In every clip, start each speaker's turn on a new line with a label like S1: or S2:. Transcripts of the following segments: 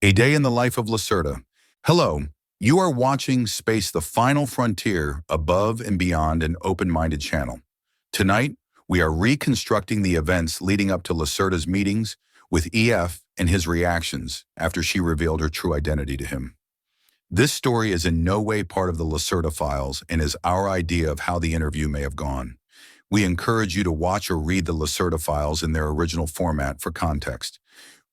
S1: A Day in the Life of Lacerta. Hello, you are watching Space the Final Frontier above and beyond an open-minded channel. Tonight, we are reconstructing the events leading up to Lacerta's meetings with EF and his reactions after she revealed her true identity to him. This story is in no way part of the Lacerta Files and is our idea of how the interview may have gone. We encourage you to watch or read the Lacerta Files in their original format for context.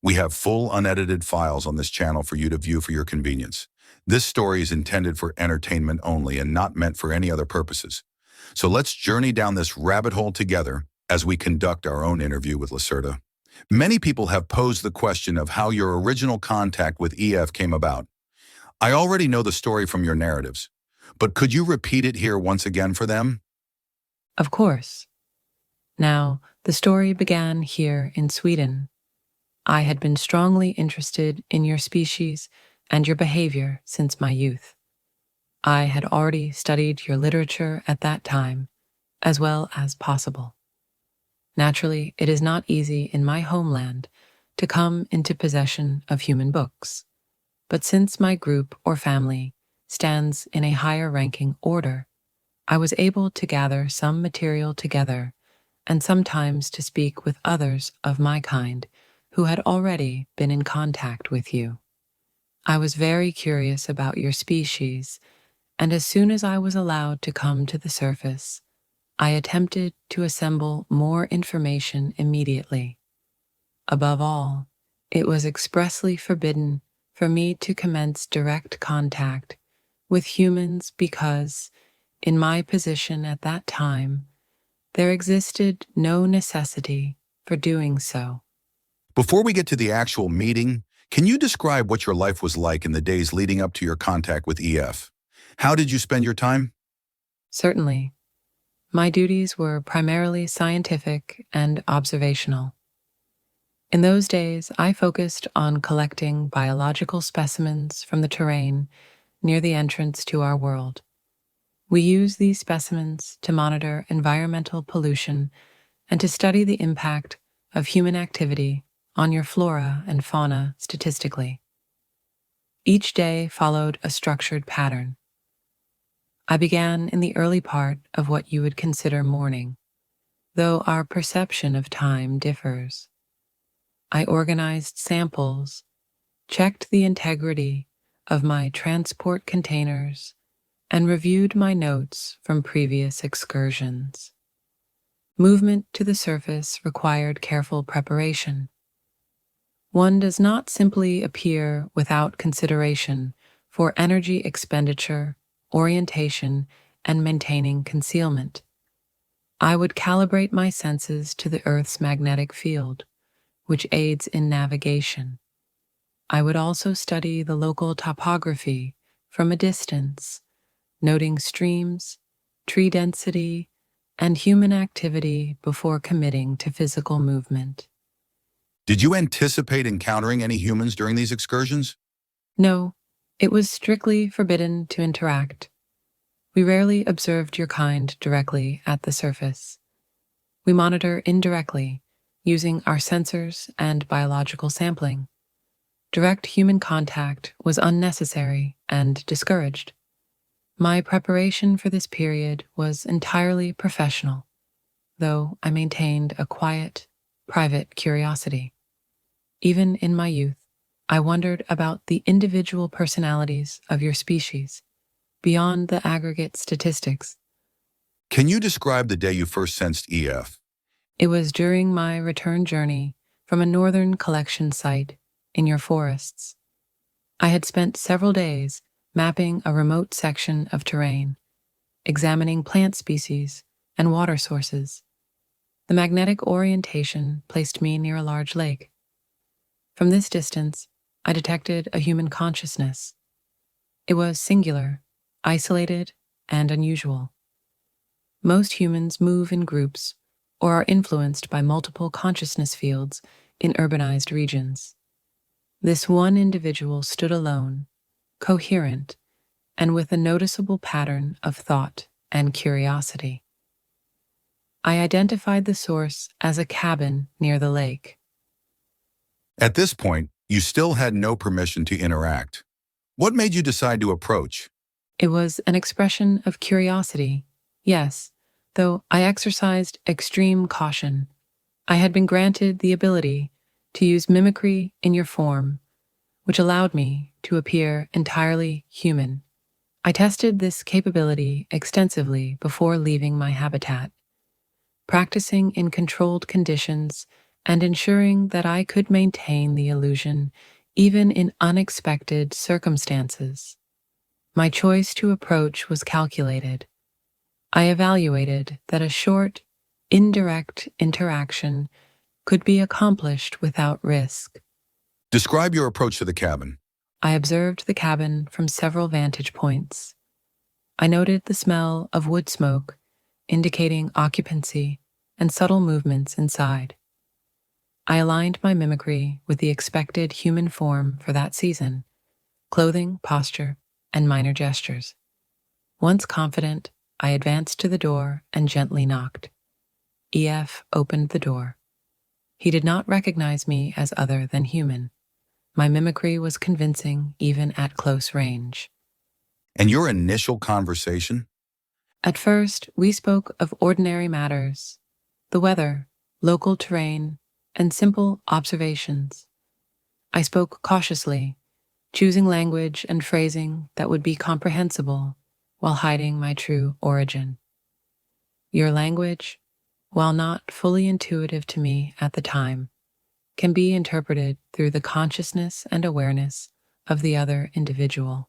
S1: We have full unedited files on this channel for you to view for your convenience. This story is intended for entertainment only and not meant for any other purposes. So let's journey down this rabbit hole together as we conduct our own interview with Lacerta. Many people have posed the question of how your original contact with EF came about. I already know the story from your narratives, but could you repeat it here once again for them?
S2: Of course. Now, the story began here in Sweden. I had been strongly interested in your species and your behavior since my youth. I had already studied your literature at that time, as well as possible. Naturally, it is not easy in my homeland to come into possession of human books, but since my group or family stands in a higher ranking order, I was able to gather some material together and sometimes to speak with others of my kind who had already been in contact with you. I was very curious about your species, and as soon as I was allowed to come to the surface, I attempted to assemble more information immediately. Above all, it was expressly forbidden for me to commence direct contact with humans because, in my position at that time, there existed no necessity for doing so.
S1: Before we get to the actual meeting, can you describe what your life was like in the days leading up to your contact with EF? How did you spend your time?
S2: Certainly. My duties were primarily scientific and observational. In those days, I focused on collecting biological specimens from the terrain near the entrance to our world. We use these specimens to monitor environmental pollution and to study the impact of human activity on your flora and fauna statistically. Each day followed a structured pattern. I began in the early part of what you would consider morning, though our perception of time differs. I organized samples, checked the integrity of my transport containers, and reviewed my notes from previous excursions. Movement to the surface required careful preparation. One does not simply appear without consideration for energy expenditure, orientation, and maintaining concealment. I would calibrate my senses to the Earth's magnetic field, which aids in navigation. I would also study the local topography from a distance, noting streams, tree density, and human activity before committing to physical movement.
S1: Did you anticipate encountering any humans during these excursions?
S2: No, it was strictly forbidden to interact. We rarely observed your kind directly at the surface. We monitor indirectly, using our sensors and biological sampling. Direct human contact was unnecessary and discouraged. My preparation for this period was entirely professional, though I maintained a quiet, private curiosity. Even in my youth, I wondered about the individual personalities of your species, beyond the aggregate statistics.
S1: Can you describe the day you first sensed EF?
S2: It was during my return journey from a northern collection site in your forests. I had spent several days mapping a remote section of terrain, examining plant species and water sources. The magnetic orientation placed me near a large lake. From this distance, I detected a human consciousness. It was singular, isolated, and unusual. Most humans move in groups or are influenced by multiple consciousness fields in urbanized regions. This one individual stood alone, coherent, and with a noticeable pattern of thought and curiosity. I identified the source as a cabin near the lake.
S1: At this point, You still had no permission to interact. What made you decide to approach?
S2: It was an expression of curiosity, yes, though I exercised extreme caution. I had been granted the ability to use mimicry in your form, which allowed me to appear entirely human. I tested this capability extensively before leaving my habitat, practicing in controlled conditions and ensuring that I could maintain the illusion even in unexpected circumstances. My choice to approach was calculated. I evaluated that a short, indirect interaction could be accomplished without risk.
S1: Describe your approach to the cabin.
S2: I observed the cabin from several vantage points. I noted the smell of wood smoke, indicating occupancy and subtle movements inside. I aligned my mimicry with the expected human form for that season, clothing, posture, and minor gestures. Once confident, I advanced to the door and gently knocked. EF opened the door. He did not recognize me as other than human. My mimicry was convincing even at close range.
S1: And your initial conversation?
S2: At first, we spoke of ordinary matters, the weather, local terrain, and simple observations. I spoke cautiously, choosing language and phrasing that would be comprehensible while hiding my true origin. Your language, while not fully intuitive to me at the time, can be interpreted through the consciousness and awareness of the other individual.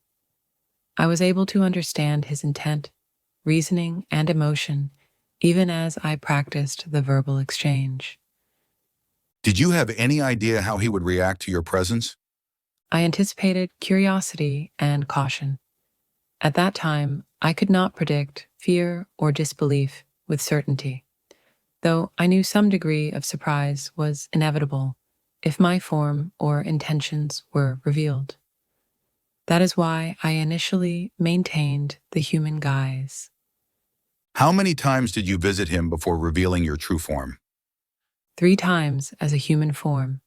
S2: I was able to understand his intent, reasoning, and emotion even as I practiced the verbal exchange.
S1: Did you have any idea how he would react to your presence?
S2: I anticipated curiosity and caution. At that time, I could not predict fear or disbelief with certainty, though I knew some degree of surprise was inevitable if my form or intentions were revealed. That is why I initially maintained the human guise.
S1: How many times did you visit him before revealing your true form?
S2: 3 times as a human form.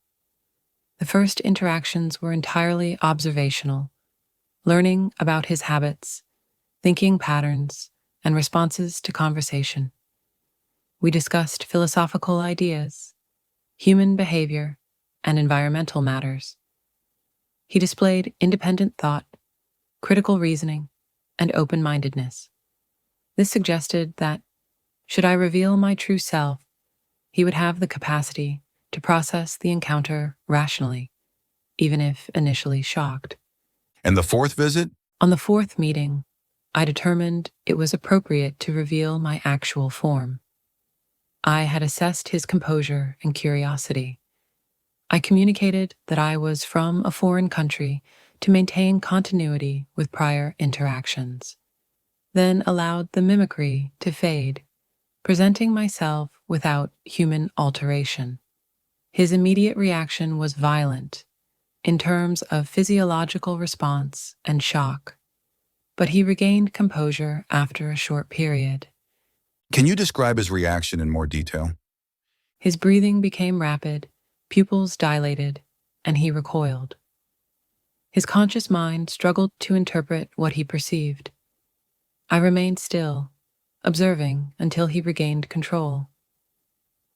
S2: The first interactions were entirely observational, learning about his habits, thinking patterns, and responses to conversation. We discussed philosophical ideas, human behavior, and environmental matters. He displayed independent thought, critical reasoning, and open-mindedness. This suggested that, should I reveal my true self, he would have the capacity to process the encounter rationally, even if initially shocked.
S1: And the fourth visit?
S2: On the 4th meeting, I determined it was appropriate to reveal my actual form. I had assessed his composure and curiosity. I communicated that I was from a foreign country to maintain continuity with prior interactions, then allowed the mimicry to fade, presenting myself without human alteration. His immediate reaction was violent in terms of physiological response and shock, but he regained composure after a short period.
S1: Can you describe his reaction in more detail?
S2: His breathing became rapid, pupils dilated, and he recoiled. His conscious mind struggled to interpret what he perceived. I remained still, observing until he regained control.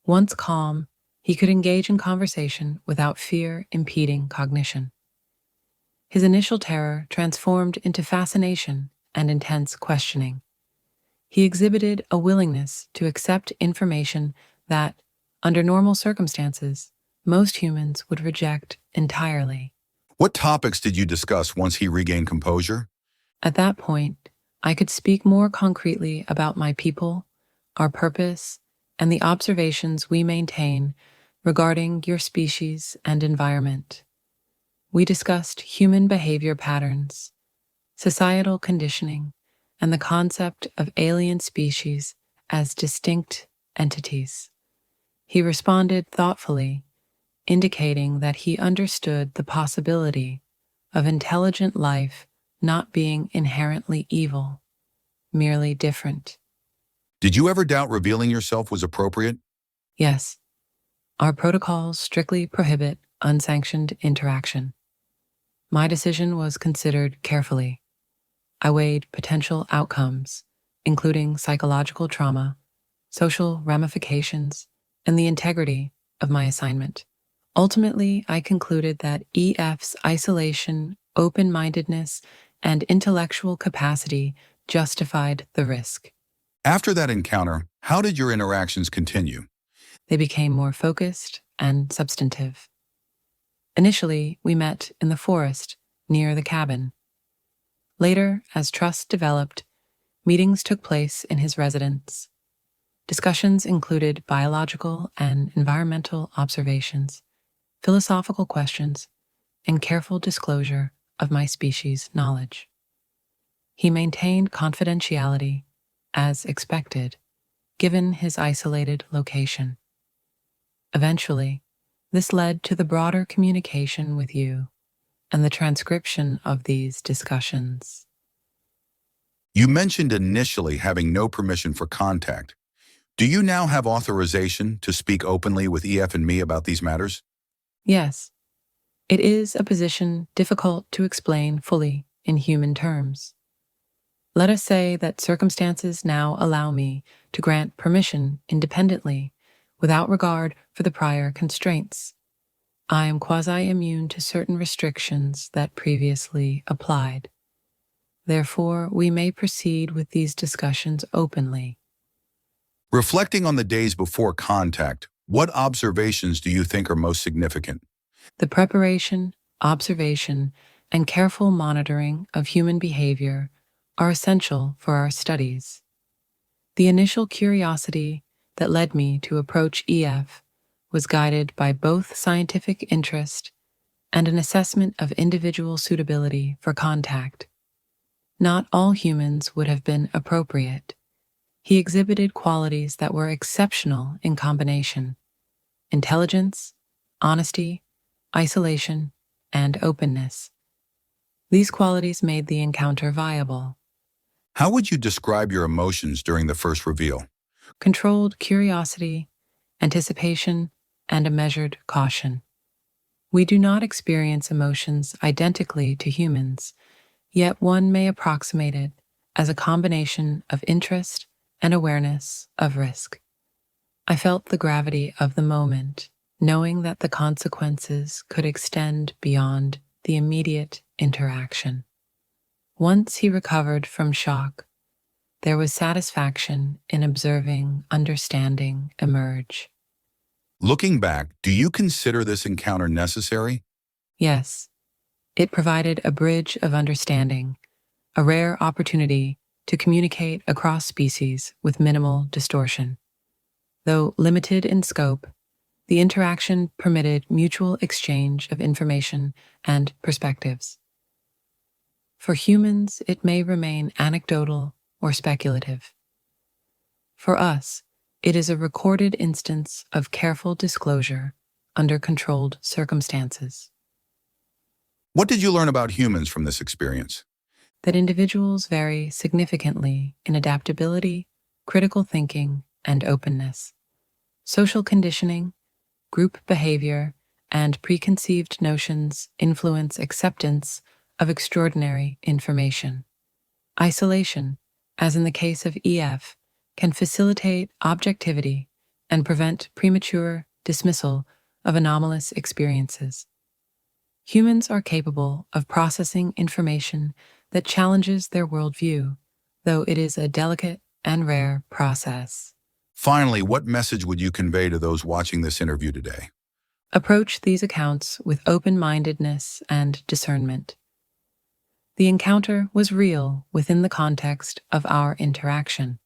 S2: Once calm, he could engage in conversation without fear impeding cognition. His initial terror transformed into fascination and intense questioning. He exhibited a willingness to accept information that, under normal circumstances, most humans would reject entirely.
S1: What topics did you discuss once he regained composure?
S2: At that point, I could speak more concretely about my people, our purpose, and the observations we maintain regarding your species and environment. We discussed human behavior patterns, societal conditioning, and the concept of alien species as distinct entities. He responded thoughtfully, indicating that he understood the possibility of intelligent life not being inherently evil, merely different.
S1: Did you ever doubt revealing yourself was appropriate?
S2: Yes, our protocols strictly prohibit unsanctioned interaction. My decision was considered carefully. I weighed potential outcomes, including psychological trauma, social ramifications, and the integrity of my assignment. Ultimately, I concluded that EF's isolation, open-mindedness, and intellectual capacity justified the risk.
S1: After that encounter, how did your interactions continue?
S2: They became more focused and substantive. Initially, we met in the forest near the cabin. Later, as trust developed, meetings took place in his residence. Discussions included biological and environmental observations, philosophical questions, and careful disclosure of my species' knowledge. He maintained confidentiality, as expected, given his isolated location. Eventually, this led to the broader communication with you and the transcription of these discussions.
S1: You mentioned initially having no permission for contact. Do you now have authorization to speak openly with EF and me about these matters?
S2: Yes, it is a position difficult to explain fully in human terms. Let us say that circumstances now allow me to grant permission independently without regard for the prior constraints. I am quasi-immune to certain restrictions that previously applied. Therefore, we may proceed with these discussions openly.
S1: Reflecting on the days before contact, what observations do you think are most significant?
S2: The preparation, observation, and careful monitoring of human behavior are essential for our studies. The initial curiosity that led me to approach EF was guided by both scientific interest and an assessment of individual suitability for contact. Not all humans would have been appropriate. He exhibited qualities that were exceptional in combination: intelligence, honesty, isolation, and openness. These qualities made the encounter viable.
S1: How would you describe your emotions during the first reveal?
S2: Controlled curiosity, anticipation, and a measured caution. We do not experience emotions identically to humans, yet one may approximate it as a combination of interest and awareness of risk. I felt the gravity of the moment, knowing that the consequences could extend beyond the immediate interaction. Once he recovered from shock, there was satisfaction in observing understanding emerge.
S1: Looking back, do you consider this encounter necessary?
S2: Yes, it provided a bridge of understanding, a rare opportunity to communicate across species with minimal distortion. Though limited in scope, the interaction permitted mutual exchange of information and perspectives. For humans, it may remain anecdotal or speculative. For us, it is a recorded instance of careful disclosure under controlled circumstances.
S1: What did you learn about humans from this experience?
S2: That individuals vary significantly in adaptability, critical thinking, and openness. Social conditioning, group behavior, and preconceived notions influence acceptance of extraordinary information. Isolation, as in the case of EF, can facilitate objectivity and prevent premature dismissal of anomalous experiences. Humans are capable of processing information that challenges their worldview, though it is a delicate and rare process.
S1: Finally, what message would you convey to those watching this interview today?
S2: Approach these accounts with open-mindedness and discernment. The encounter was real within the context of our interaction.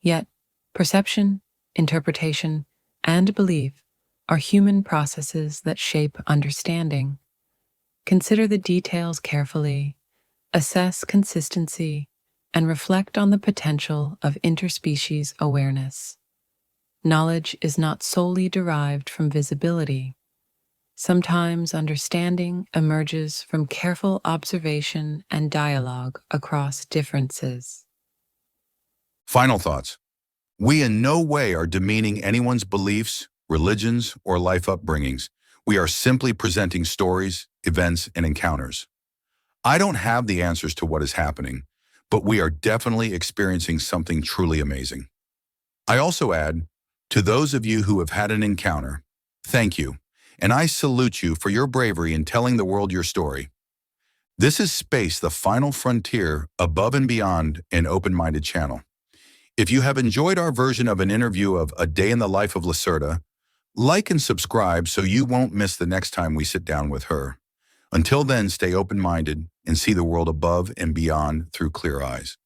S2: Yet, perception, interpretation, and belief are human processes that shape understanding. Consider the details carefully, assess consistency, and reflect on the potential of interspecies awareness. Knowledge is not solely derived from visibility. Sometimes understanding emerges from careful observation and dialogue across differences.
S1: Final thoughts. We in no way are demeaning anyone's beliefs, religions, or life upbringings. We are simply presenting stories, events, and encounters. I don't have the answers to what is happening, but we are definitely experiencing something truly amazing. I also add, to those of you who have had an encounter, thank you, and I salute you for your bravery in telling the world your story. This is Space, the final frontier, above and beyond an open-minded channel. If you have enjoyed our version of an interview of A Day in the Life of Lacerta, like and subscribe so you won't miss the next time we sit down with her. Until then, stay open-minded and see the world above and beyond through clear eyes.